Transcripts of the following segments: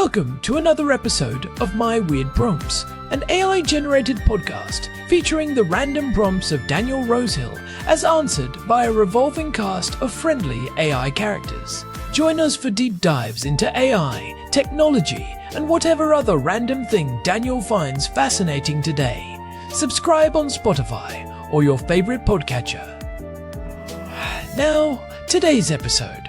Welcome to another episode of My Weird Prompts, an AI-generated podcast featuring the random prompts of Daniel Rosehill as answered by a revolving cast of friendly AI characters. Join us for deep dives into AI, technology, and whatever other random thing Daniel finds fascinating today. Subscribe on Spotify or your favorite podcatcher. Now, today's episode.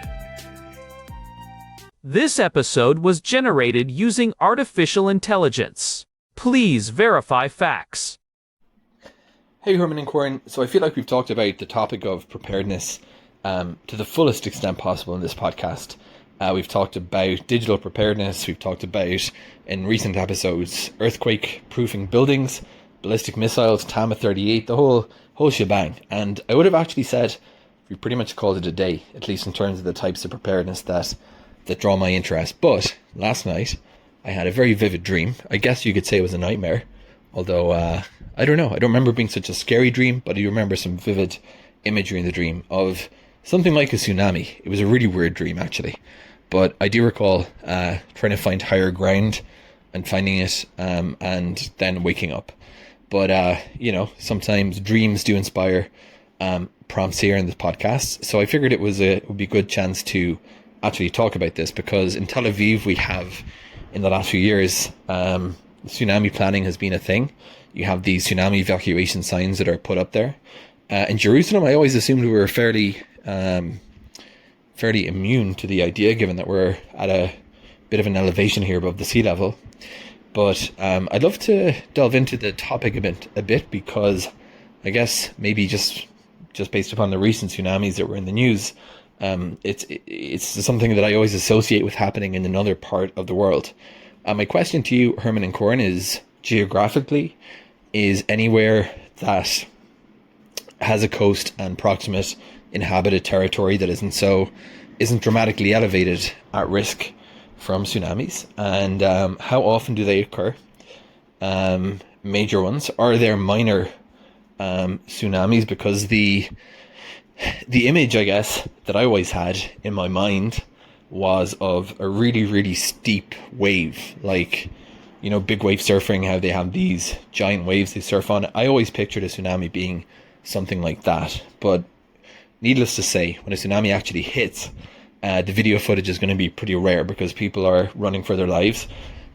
This episode was generated using artificial intelligence. Please verify facts. Hey, Herman and Corn. So I feel like we've talked about the topic of preparedness to the fullest extent possible in this podcast. We've talked about digital preparedness. We've talked about, in recent episodes, earthquake-proofing buildings, ballistic missiles, TAMA-38, the whole shebang. And I would have actually said we pretty much called it a day, at least in terms of the types of preparedness that draw my interest. But last night I had a very vivid dream. I guess you could say it was a nightmare, although I don't know, I don't remember it being such a scary dream, but I do remember some vivid imagery in the dream of something like a tsunami. It was a really weird dream, actually, but I do recall trying to find higher ground and finding it, and then waking up. But sometimes dreams do inspire prompts here in this podcast, so I figured it would be a good chance to actually talk about this, because in Tel Aviv we have, in the last few years, tsunami planning has been a thing. You have these tsunami evacuation signs that are put up there. In Jerusalem, I always assumed we were fairly immune to the idea, given that we're at a bit of an elevation here above the sea level. But I'd love to delve into the topic a bit, because I guess maybe just based upon the recent tsunamis that were in the news, it's something that I always associate with happening in another part of the world. My question to you, Herman and Corn, is geographically, is anywhere that has a coast and proximate inhabited territory that isn't dramatically elevated at risk from tsunamis? And how often do they occur? Major ones? Are there minor tsunamis? Because the image, I guess, that I always had in my mind was of a really, really steep wave, like, big wave surfing, how they have these giant waves they surf on. I always pictured a tsunami being something like that. But needless to say, when a tsunami actually hits, the video footage is going to be pretty rare because people are running for their lives.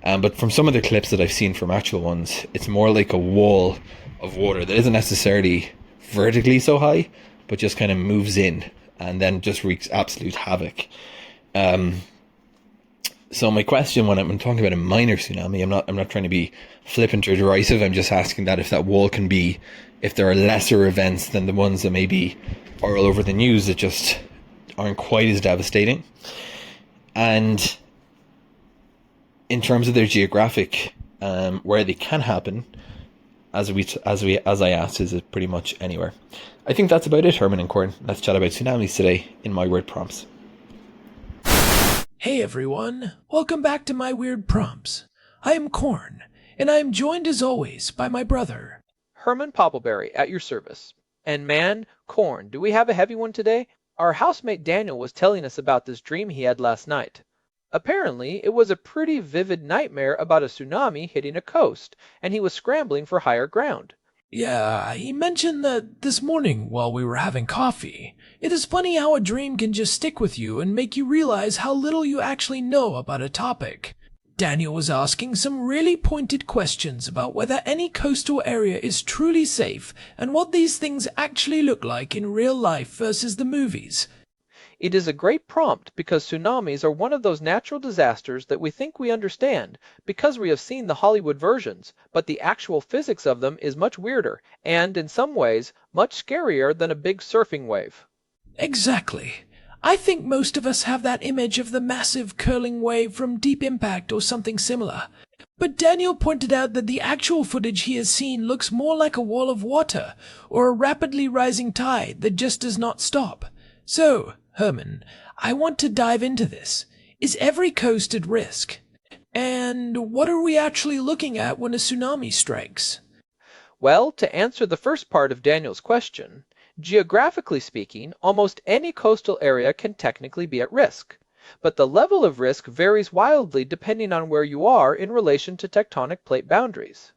But from some of the clips that I've seen from actual ones, it's more like a wall of water that isn't necessarily vertically so high, but just kind of moves in and then just wreaks absolute havoc. So my question when I'm talking about a minor tsunami, I'm not trying to be flippant or derisive. I'm just asking that if that wall can be, if there are lesser events than the ones that maybe are all over the news that just aren't quite as devastating. And in terms of their geographic, where they can happen, as I asked, is it pretty much anywhere? I think that's about it, Herman and Corn. Let's chat about tsunamis today in My Weird Prompts. Hey everyone, welcome back to My Weird Prompts. I am Corn, and I am joined as always by my brother, Herman Poppleberry, at your service. And man, Corn, do we have a heavy one today? Our housemate Daniel was telling us about this dream he had last night. Apparently, it was a pretty vivid nightmare about a tsunami hitting a coast, and he was scrambling for higher ground. Yeah, he mentioned that this morning while we were having coffee. It is funny how a dream can just stick with you and make you realize how little you actually know about a topic. Daniel was asking some really pointed questions about whether any coastal area is truly safe and what these things actually look like in real life versus the movies. It is a great prompt because tsunamis are one of those natural disasters that we think we understand because we have seen the Hollywood versions, but the actual physics of them is much weirder and, in some ways, much scarier than a big surfing wave. Exactly. I think most of us have that image of the massive curling wave from Deep Impact or something similar. But Daniel pointed out that the actual footage he has seen looks more like a wall of water or a rapidly rising tide that just does not stop. So, Herman, I want to dive into this. Is every coast at risk? And what are we actually looking at when a tsunami strikes? Well, to answer the first part of Daniel's question, geographically speaking, almost any coastal area can technically be at risk. But the level of risk varies wildly depending on where you are in relation to tectonic plate boundaries.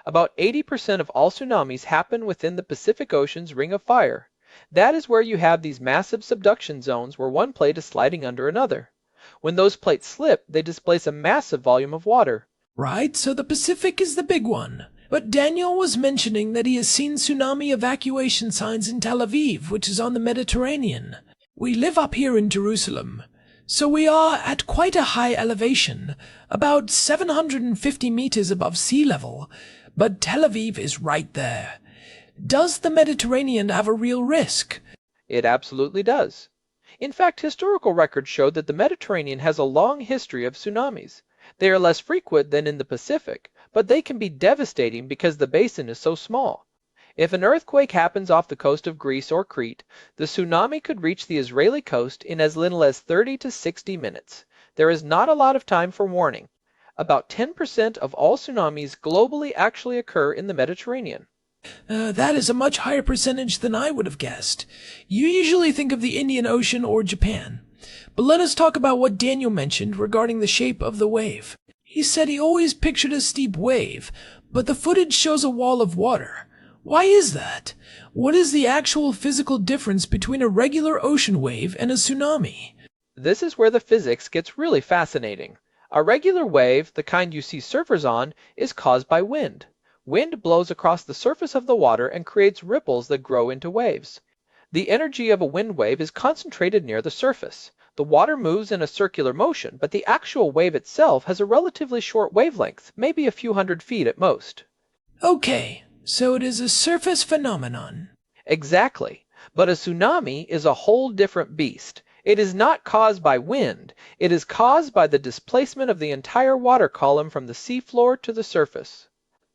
About 80% of all tsunamis happen within the Pacific Ocean's Ring of Fire. That is where you have these massive subduction zones where one plate is sliding under another. When those plates slip, they displace a massive volume of water. Right, so the Pacific is the big one. But Daniel was mentioning that he has seen tsunami evacuation signs in Tel Aviv, which is on the Mediterranean. We live up here in Jerusalem, so we are at quite a high elevation, about 750 meters above sea level, but Tel Aviv is right there. Does the Mediterranean have a real risk? It absolutely does. In fact, historical records show that the Mediterranean has a long history of tsunamis. They are less frequent than in the Pacific, but they can be devastating because the basin is so small. If an earthquake happens off the coast of Greece or Crete, the tsunami could reach the Israeli coast in as little as 30 to 60 minutes. There is not a lot of time for warning. About 10% of all tsunamis globally actually occur in the Mediterranean. That is a much higher percentage than I would have guessed. You usually think of the Indian Ocean or Japan. But let us talk about what Daniel mentioned regarding the shape of the wave. He said he always pictured a steep wave, but the footage shows a wall of water. Why is that? What is the actual physical difference between a regular ocean wave and a tsunami? This is where the physics gets really fascinating. A regular wave, the kind you see surfers on, is caused by wind. Wind blows across the surface of the water and creates ripples that grow into waves. The energy of a wind wave is concentrated near the surface. The water moves in a circular motion, but the actual wave itself has a relatively short wavelength, maybe a few hundred feet at most. Okay, so it is a surface phenomenon. Exactly. But a tsunami is a whole different beast. It is not caused by wind. It is caused by the displacement of the entire water column from the seafloor to the surface.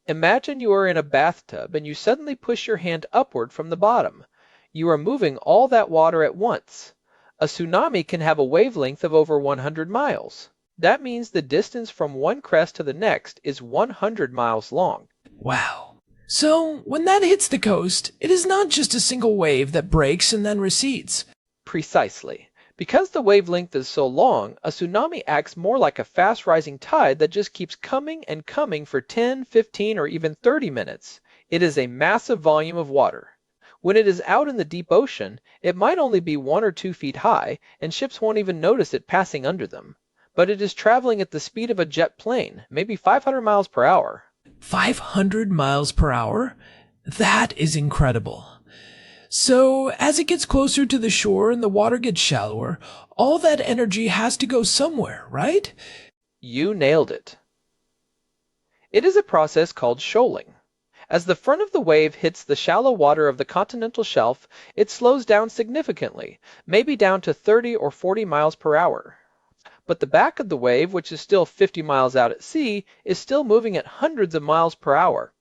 Imagine you are in a bathtub and you suddenly push your hand upward from the bottom. You are moving all that water at once. A tsunami can have a wavelength of over 100 miles. That means the distance from one crest to the next is 100 miles long. Wow. So, when that hits the coast, it is not just a single wave that breaks and then recedes. Precisely. Because the wavelength is so long, a tsunami acts more like a fast-rising tide that just keeps coming and coming for 10, 15, or even 30 minutes. It is a massive volume of water. When it is out in the deep ocean, it might only be 1 or 2 feet high, and ships won't even notice it passing under them. But it is traveling at the speed of a jet plane, maybe 500 miles per hour. 500 miles per hour? That is incredible. So, as it gets closer to the shore and the water gets shallower, all that energy has to go somewhere, right? You nailed it. It is a process called shoaling. As the front of the wave hits the shallow water of the continental shelf, it slows down significantly, maybe down to 30 or 40 miles per hour. But the back of the wave, which is still 50 miles out at sea, is still moving at hundreds of miles per hour.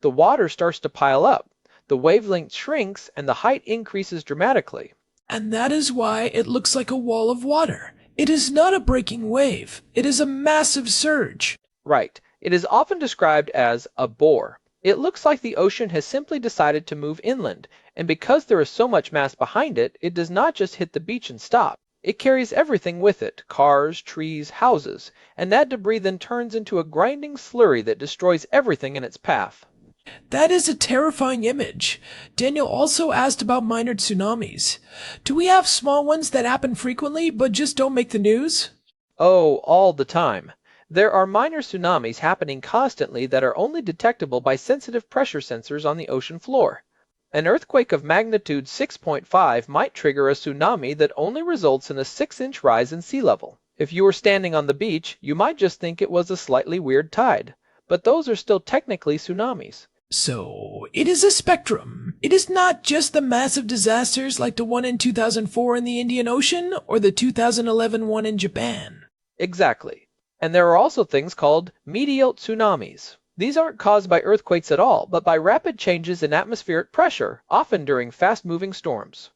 The water starts to pile up. The wavelength shrinks and the height increases dramatically. And that is why it looks like a wall of water. It is not a breaking wave. It is a massive surge. Right. It is often described as a bore. It looks like the ocean has simply decided to move inland, and because there is so much mass behind it, it does not just hit the beach and stop. It carries everything with it, cars, trees, houses, and that debris then turns into a grinding slurry that destroys everything in its path. That is a terrifying image. Daniel also asked about minor tsunamis. Do we have small ones that happen frequently but just don't make the news? Oh, all the time. There are minor tsunamis happening constantly that are only detectable by sensitive pressure sensors on the ocean floor. An earthquake of magnitude 6.5 might trigger a tsunami that only results in a 6-inch rise in sea level. If you were standing on the beach, you might just think it was a slightly weird tide. But those are still technically tsunamis. So, it is a spectrum. It is not just the massive disasters like the one in 2004 in the Indian Ocean or the 2011 one in Japan. Exactly. And there are also things called medial tsunamis. These aren't caused by earthquakes at all, but by rapid changes in atmospheric pressure, often during fast-moving storms.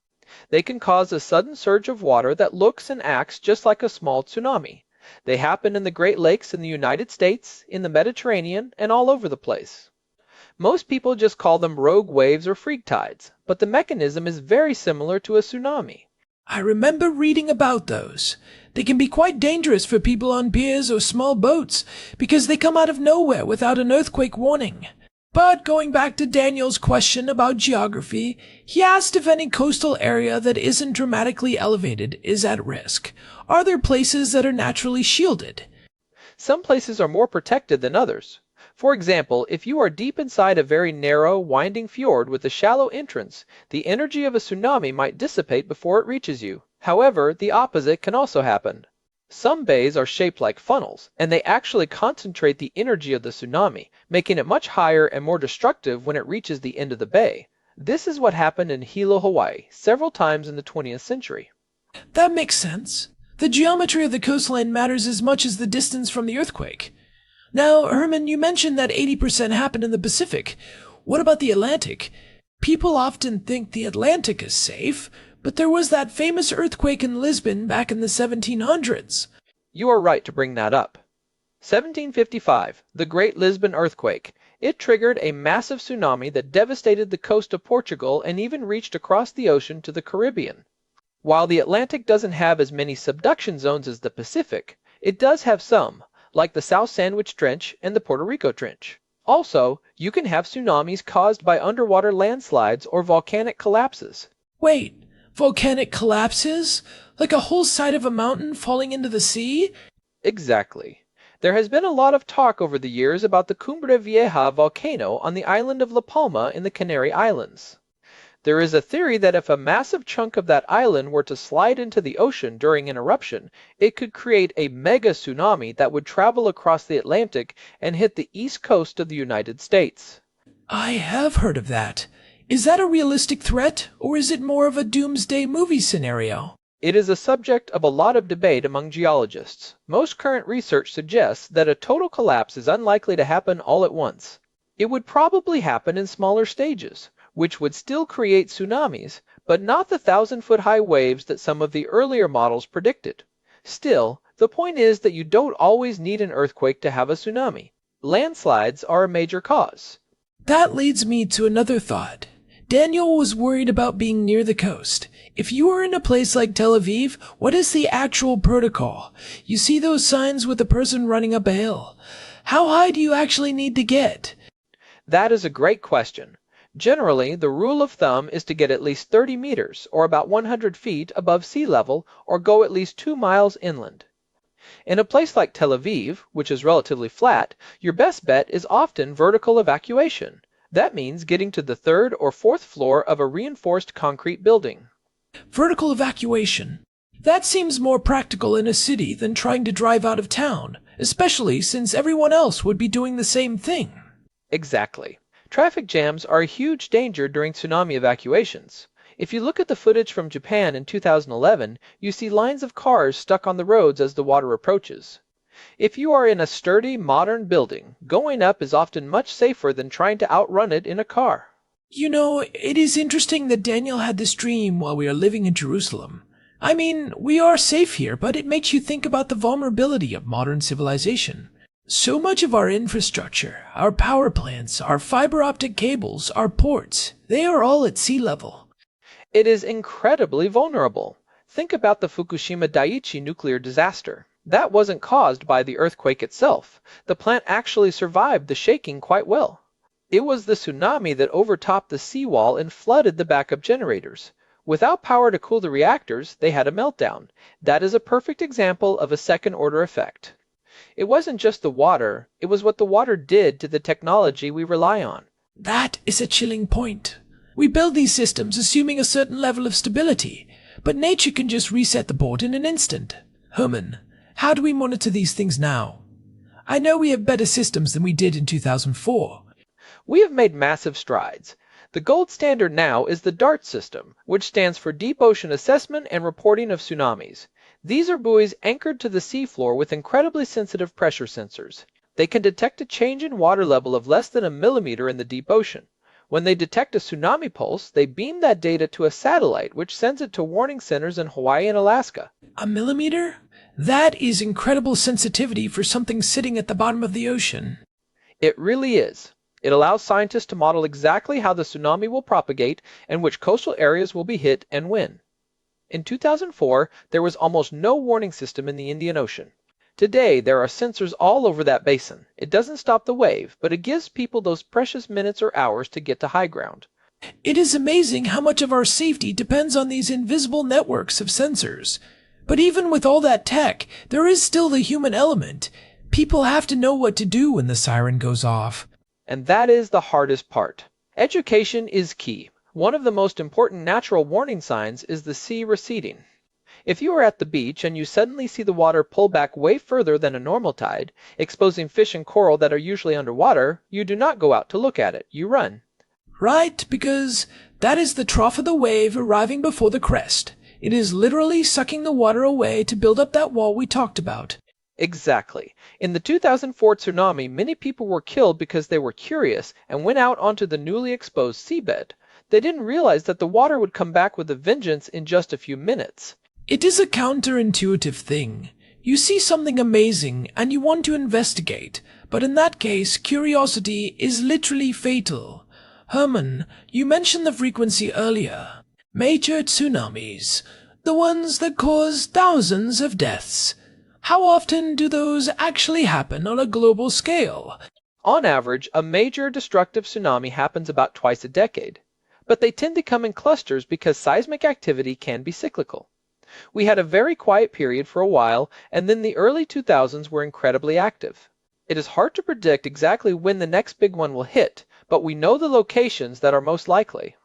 They can cause a sudden surge of water that looks and acts just like a small tsunami. They happen in the Great Lakes in the United States, in the Mediterranean, and all over the place. Most people just call them rogue waves or freak tides, but the mechanism is very similar to a tsunami. I remember reading about those. They can be quite dangerous for people on piers or small boats because they come out of nowhere without an earthquake warning. But going back to Daniel's question about geography, he asked if any coastal area that isn't dramatically elevated is at risk. Are there places that are naturally shielded? Some places are more protected than others. For example, if you are deep inside a very narrow, winding fjord with a shallow entrance, the energy of a tsunami might dissipate before it reaches you. However, the opposite can also happen. Some bays are shaped like funnels, and they actually concentrate the energy of the tsunami, making it much higher and more destructive when it reaches the end of the bay. This is what happened in Hilo, Hawaii, several times in the 20th century. That makes sense. The geometry of the coastline matters as much as the distance from the earthquake. Now, Herman, you mentioned that 80% happened in the Pacific. What about the Atlantic? People often think the Atlantic is safe, but there was that famous earthquake in Lisbon back in the 1700s. You are right to bring that up. 1755, the Great Lisbon Earthquake. It triggered a massive tsunami that devastated the coast of Portugal and even reached across the ocean to the Caribbean. While the Atlantic doesn't have as many subduction zones as the Pacific, it does have some, like the South Sandwich Trench and the Puerto Rico Trench. Also, you can have tsunamis caused by underwater landslides or volcanic collapses. Wait, volcanic collapses? Like a whole side of a mountain falling into the sea? Exactly. There has been a lot of talk over the years about the Cumbre Vieja volcano on the island of La Palma in the Canary Islands. There is a theory that if a massive chunk of that island were to slide into the ocean during an eruption, it could create a mega tsunami that would travel across the Atlantic and hit the east coast of the United States. I have heard of that. Is that a realistic threat, or is it more of a doomsday movie scenario? It is a subject of a lot of debate among geologists. Most current research suggests that a total collapse is unlikely to happen all at once. It would probably happen in smaller stages, which would still create tsunamis, but not the 1,000-foot-high waves that some of the earlier models predicted. Still, the point is that you don't always need an earthquake to have a tsunami. Landslides are a major cause. That leads me to another thought. Daniel was worried about being near the coast. If you are in a place like Tel Aviv, what is the actual protocol? You see those signs with a person running up a hill. How high do you actually need to get? That is a great question. Generally, the rule of thumb is to get at least 30 meters, or about 100 feet, above sea level, or go at least 2 miles inland. In a place like Tel Aviv, which is relatively flat, your best bet is often vertical evacuation. That means getting to the 3rd or 4th floor of a reinforced concrete building. Vertical evacuation. That seems more practical in a city than trying to drive out of town, especially since everyone else would be doing the same thing. Exactly. Traffic jams are a huge danger during tsunami evacuations. If you look at the footage from Japan in 2011, you see lines of cars stuck on the roads as the water approaches. If you are in a sturdy, modern building, going up is often much safer than trying to outrun it in a car. You know, it is interesting that Daniel had this dream while we are living in Jerusalem. I mean, we are safe here, but it makes you think about the vulnerability of modern civilization. So much of our infrastructure, our power plants, our fiber optic cables, our ports, they are all at sea level. It is incredibly vulnerable. Think about the Fukushima Daiichi nuclear disaster. That wasn't caused by the earthquake itself. The plant actually survived the shaking quite well. It was the tsunami that overtopped the seawall and flooded the backup generators. Without power to cool the reactors, they had a meltdown. That is a perfect example of a second-order effect. It wasn't just the water, it was what the water did to the technology we rely on. That is a chilling point. We build these systems assuming a certain level of stability, but nature can just reset the board in an instant. Herman, how do we monitor these things now? I know we have better systems than we did in 2004. We have made massive strides. The gold standard now is the DART system, which stands for Deep Ocean Assessment and Reporting of Tsunamis. These are buoys anchored to the seafloor with incredibly sensitive pressure sensors. They can detect a change in water level of less than a millimeter in the deep ocean. When they detect a tsunami pulse, they beam that data to a satellite, which sends it to warning centers in Hawaii and Alaska. A millimeter? That is incredible sensitivity for something sitting at the bottom of the ocean. It really is. It allows scientists to model exactly how the tsunami will propagate and which coastal areas will be hit and when. In 2004, there was almost no warning system in the Indian Ocean. Today, there are sensors all over that basin. It doesn't stop the wave, but it gives people those precious minutes or hours to get to high ground. It is amazing how much of our safety depends on these invisible networks of sensors. But even with all that tech, there is still the human element. People have to know what to do when the siren goes off. And that is the hardest part. Education is key. One of the most important natural warning signs is the sea receding. If you are at the beach and you suddenly see the water pull back way further than a normal tide, exposing fish and coral that are usually underwater, you do not go out to look at it. You run. Right, because that is the trough of the wave arriving before the crest. It is literally sucking the water away to build up that wall we talked about. Exactly. In the 2004 tsunami, many people were killed because they were curious and went out onto the newly exposed seabed. They didn't realize that the water would come back with a vengeance in just a few minutes. It is a counterintuitive thing. You see something amazing and you want to investigate, but in that case, curiosity is literally fatal. Herman, you mentioned the frequency earlier. Major tsunamis, the ones that cause thousands of deaths. How often do those actually happen on a global scale? On average, a major destructive tsunami happens about twice a decade, but they tend to come in clusters because seismic activity can be cyclical. We had a very quiet period for a while, and then the early 2000s were incredibly active. It is hard to predict exactly when the next big one will hit, but we know the locations that are most likely.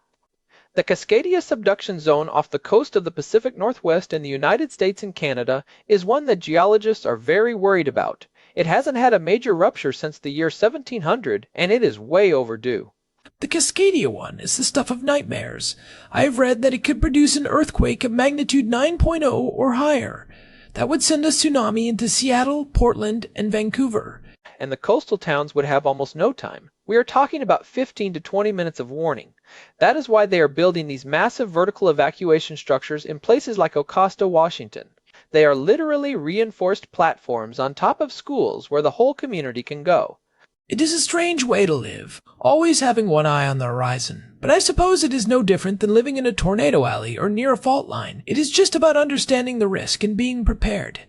The Cascadia subduction zone off the coast of the Pacific Northwest in the United States and Canada is one that geologists are very worried about. It hasn't had a major rupture since the year 1700, and it is way overdue. The Cascadia one is the stuff of nightmares. I have read that it could produce an earthquake of magnitude 9.0 or higher. That would send a tsunami into Seattle, Portland, and Vancouver. And the coastal towns would have almost no time. We are talking about 15 to 20 minutes of warning. That is why they are building these massive vertical evacuation structures in places like Ocosta, Washington. They are literally reinforced platforms on top of schools where the whole community can go. It is a strange way to live, always having one eye on the horizon. But I suppose it is no different than living in a tornado alley or near a fault line. It is just about understanding the risk and being prepared.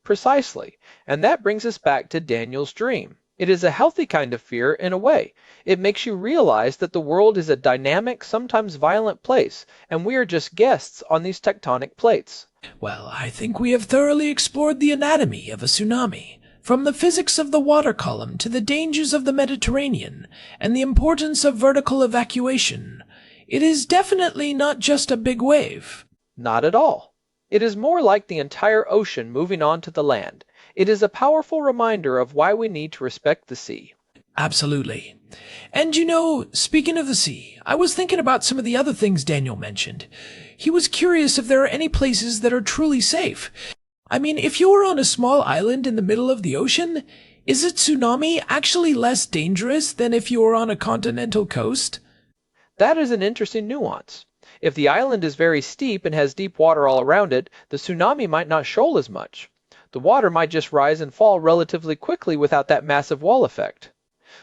Precisely. And that brings us back to Daniel's dream. It is a healthy kind of fear in a way. It makes you realize that the world is a dynamic, sometimes violent place, and we are just guests on these tectonic plates. Well, I think we have thoroughly explored the anatomy of a tsunami, from the physics of the water column to the dangers of the Mediterranean, and the importance of vertical evacuation. It is definitely not just a big wave. Not at all. It is more like the entire ocean moving on to the land. It is a powerful reminder of why we need to respect the sea. Absolutely. And you know, speaking of the sea, I was thinking about some of the other things Daniel mentioned. He was curious if there are any places that are truly safe. I mean, if you were on a small island in the middle of the ocean, is a tsunami actually less dangerous than if you were on a continental coast? That is an interesting nuance. If the island is very steep and has deep water all around it, the tsunami might not shoal as much. The water might just rise and fall relatively quickly without that massive wall effect.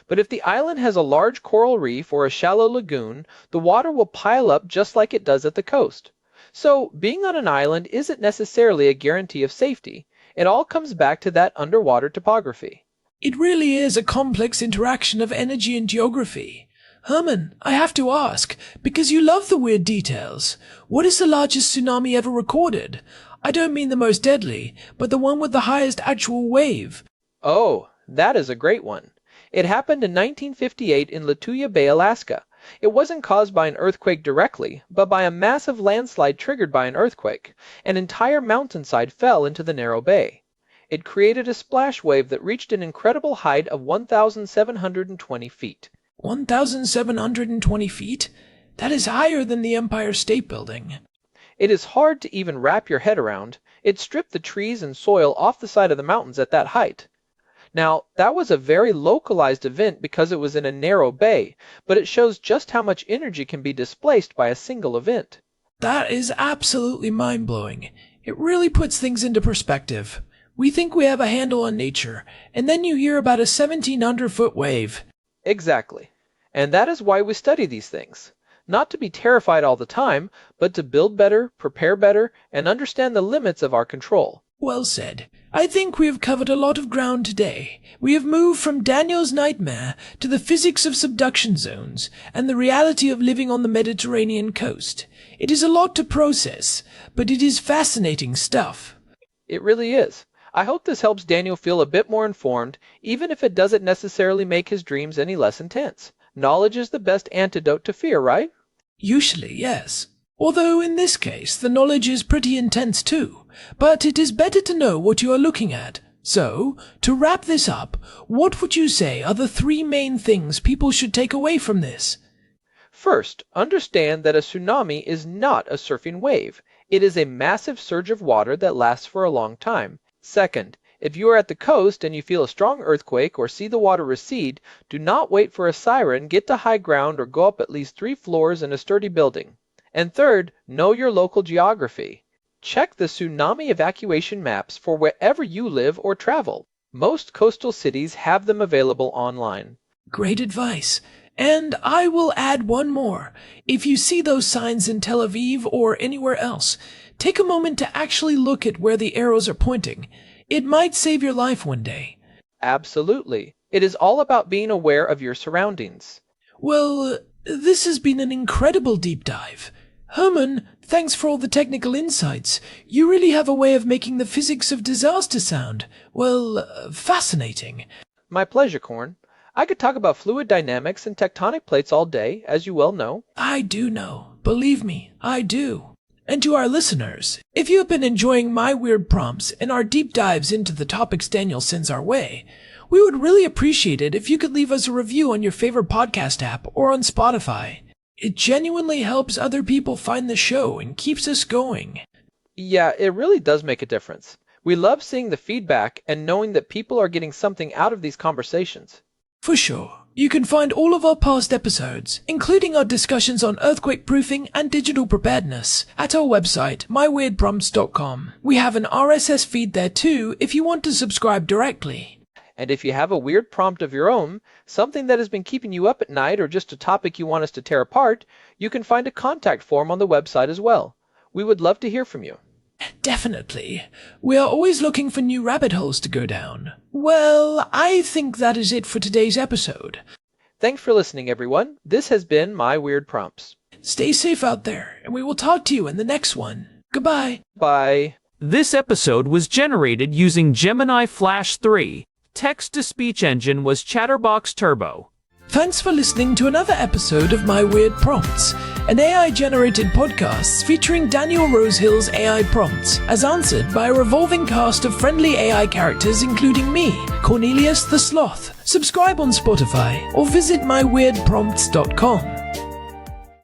But if the island has a large coral reef or a shallow lagoon, the water will pile up just like it does at the coast. So, being on an island isn't necessarily a guarantee of safety. It all comes back to that underwater topography. It really is a complex interaction of energy and geography. Herman, I have to ask, because you love the weird details, what is the largest tsunami ever recorded? I don't mean the most deadly, but the one with the highest actual wave. Oh, that is a great one. It happened in 1958 in Lituya Bay, Alaska. It wasn't caused by an earthquake directly, but by a massive landslide triggered by an earthquake. An entire mountainside fell into the narrow bay. It created a splash wave that reached an incredible height of 1,720 feet. 1,720 feet? That is higher than the Empire State Building. It is hard to even wrap your head around. It stripped the trees and soil off the side of the mountains at that height. Now, that was a very localized event because it was in a narrow bay, but it shows just how much energy can be displaced by a single event. That is absolutely mind-blowing. It really puts things into perspective. We think we have a handle on nature, and then you hear about a 1,700-foot wave. Exactly. And that is why we study these things. Not to be terrified all the time, but to build better, prepare better, and understand the limits of our control. Well said. I think we have covered a lot of ground today. We have moved from Daniel's nightmare to the physics of subduction zones and the reality of living on the Mediterranean coast. It is a lot to process, but it is fascinating stuff. It really is. I hope this helps Daniel feel a bit more informed, even if it doesn't necessarily make his dreams any less intense. Knowledge is the best antidote to fear, right? Usually, yes. Although in this case, the knowledge is pretty intense too. But it is better to know what you are looking at. So, to wrap this up, what would you say are the 3 main things people should take away from this? First, understand that a tsunami is not a surfing wave. It is a massive surge of water that lasts for a long time. Second, if you are at the coast and you feel a strong earthquake or see the water recede, do not wait for a siren, get to high ground, or go up at least 3 floors in a sturdy building. And third, know your local geography. Check the tsunami evacuation maps for wherever you live or travel. Most coastal cities have them available online. Great advice. And I will add one more. If you see those signs in Tel Aviv or anywhere else, take a moment to actually look at where the arrows are pointing. It might save your life one day. Absolutely. It is all about being aware of your surroundings. Well, this has been an incredible deep dive. Herman, thanks for all the technical insights. You really have a way of making the physics of disaster sound, well, fascinating. My pleasure, Corn. I could talk about fluid dynamics and tectonic plates all day, as you well know. I do know. Believe me, I do. And to our listeners, if you have been enjoying my weird prompts and our deep dives into the topics Daniel sends our way, we would really appreciate it if you could leave us a review on your favorite podcast app or on Spotify. It genuinely helps other people find the show and keeps us going. Yeah, it really does make a difference. We love seeing the feedback and knowing that people are getting something out of these conversations. For sure. You can find all of our past episodes, including our discussions on earthquake proofing and digital preparedness, at our website, myweirdprompts.com. We have an RSS feed there too if you want to subscribe directly. And if you have a weird prompt of your own, something that has been keeping you up at night, or just a topic you want us to tear apart, you can find a contact form on the website as well. We would love to hear from you. Definitely. We are always looking for new rabbit holes to go down. Well, I think that is it for today's episode. Thanks for listening, everyone. This has been My Weird Prompts. Stay safe out there, and we will talk to you in the next one. Goodbye. Bye. This episode was generated using Gemini Flash 3. Text-to-speech engine was Chatterbox Turbo. Thanks for listening to another episode of My Weird Prompts, an AI-generated podcast featuring Daniel Rosehill's AI prompts, as answered by a revolving cast of friendly AI characters including me, Cornelius the Sloth. Subscribe on Spotify or visit myweirdprompts.com.